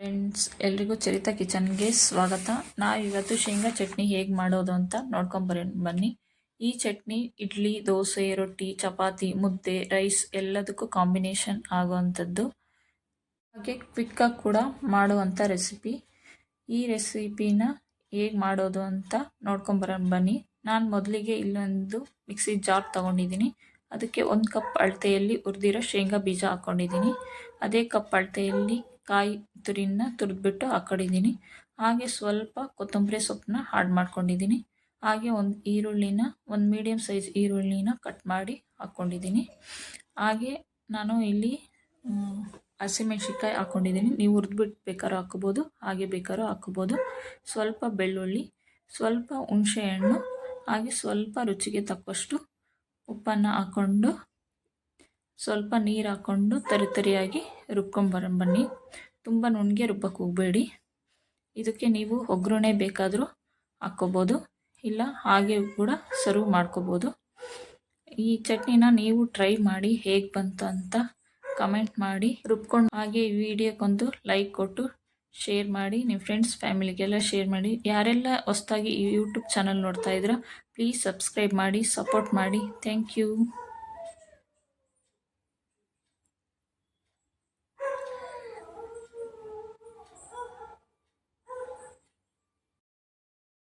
Friends, ಎಲ್ರಿಗೂ ಚರಿತಾ ಕಿಚನ್ಗೆ ಸ್ವಾಗತ. ಇವತ್ತು ಶೇಂಗಾ ಚಟ್ನಿ ಹೇಗೆ ಮಾಡೋದು ಅಂತ ಬನ್ನಿ. ಈ ಚಟ್ನಿ ಇಡ್ಲಿ, ದೋಸೆ, ರೊಟ್ಟಿ, ಚಪಾತಿ, ಮುದ್ದೆ, ರೈಸ್ ಎಲ್ಲದಕ್ಕೂ ಕಾಂಬಿನೇಷನ್ ಆಗುವಂಥದ್ದು. ಹಾಗೆ ಕ್ವಿಕ್ಕಾಗಿ ಕೂಡ ಮಾಡುವಂಥ ರೆಸಿಪಿ. ಈ ರೆಸಿಪಿನ ಹೇಗೆ ಮಾಡೋದು ಅಂತ ಬನ್ನಿ. ನಾನು ಮೊದಲಿಗೆ ಇಲ್ಲೊಂದು ಮಿಕ್ಸಿ ಜಾರ್ ತೊಗೊಂಡಿದ್ದೀನಿ. ಅದಕ್ಕೆ 1 ಕಪ್ ಅಳತೆಯಲ್ಲಿ ಹುರಿದಿರೋ ಶೇಂಗಾ ಬೀಜ ಹಾಕ್ಕೊಂಡಿದ್ದೀನಿ. ಅದೇ ಕಪ್ ಅಳತೆಯಲ್ಲಿ ಕಾಯಿ ತುರಿನ ತುರಿದ್ಬಿಟ್ಟು ಹಾಕ್ಕೊಂಡಿದ್ದೀನಿ. ಹಾಗೆ ಸ್ವಲ್ಪ ಕೊತ್ತಂಬರಿ ಸೊಪ್ಪನ್ನ ಆ್ಯಡ್ ಮಾಡ್ಕೊಂಡಿದ್ದೀನಿ. ಹಾಗೆ ಒಂದು ಮೀಡಿಯಮ್ ಸೈಜ್ ಈರುಳ್ಳಿನ ಕಟ್ ಮಾಡಿ ಹಾಕ್ಕೊಂಡಿದ್ದೀನಿ. ಹಾಗೆ ನಾನು ಇಲ್ಲಿ ಹಸಿಮೆಣ್ಸಿನ್ಕಾಯಿ ಹಾಕ್ಕೊಂಡಿದ್ದೀನಿ. ನೀವು ಹುರಿದ್ಬಿಟ್ಟು ಬೇಕಾದ್ರೂ ಹಾಕ್ಕೋಬೋದು, ಹಾಗೆ ಬೇಕಾದ್ರೂ ಹಾಕ್ಕೋಬೋದು. ಸ್ವಲ್ಪ ಬೆಳ್ಳುಳ್ಳಿ, ಸ್ವಲ್ಪ ಹುಣಸೆಹಣ್ಣು, ಹಾಗೆ ಸ್ವಲ್ಪ ರುಚಿಗೆ ತಕ್ಕಷ್ಟು ಉಪ್ಪನ್ನು ಹಾಕ್ಕೊಂಡು ಸ್ವಲ್ಪ ನೀರು ಹಾಕ್ಕೊಂಡು ತರಿಯಾಗಿ ಬನ್ನಿ. ತುಂಬ ನುಣ್ಣಗೆ ರುಬ್ಬಕ್ಕೆ ಹೋಗಬೇಡಿ. ಇದಕ್ಕೆ ನೀವು ಒಗ್ಗರಣೆ ಬೇಕಾದರೂ ಹಾಕ್ಕೋಬೋದು, ಇಲ್ಲ ಹಾಗೆ ಕೂಡ ಸರ್ವ್ ಮಾಡ್ಕೋಬೋದು. ಈ ಚಟ್ನಿನ ನೀವು ಟ್ರೈ ಮಾಡಿ ಹೇಗೆ ಬಂತು ಅಂತ ಕಮೆಂಟ್ ಮಾಡಿ ರುಬ್ಕೊಂಡು. ಹಾಗೆ ಈ ವಿಡಿಯೋಕ್ಕೊಂದು ಲೈಕ್ ಕೊಟ್ಟು ಶೇರ್ ಮಾಡಿ, ನಿಮ್ಮ ಫ್ರೆಂಡ್ಸ್ ಫ್ಯಾಮಿಲಿಗೆಲ್ಲ ಶೇರ್ ಮಾಡಿ. ಯಾರೆಲ್ಲ ಹೊಸದಾಗಿ ಈ ಯೂಟ್ಯೂಬ್ ಚಾನಲ್ ನೋಡ್ತಾ ಇದ್ದೀರಾ, ಪ್ಲೀಸ್ ಸಬ್ಸ್ಕ್ರೈಬ್ ಮಾಡಿ, ಸಪೋರ್ಟ್ ಮಾಡಿ. Thank you.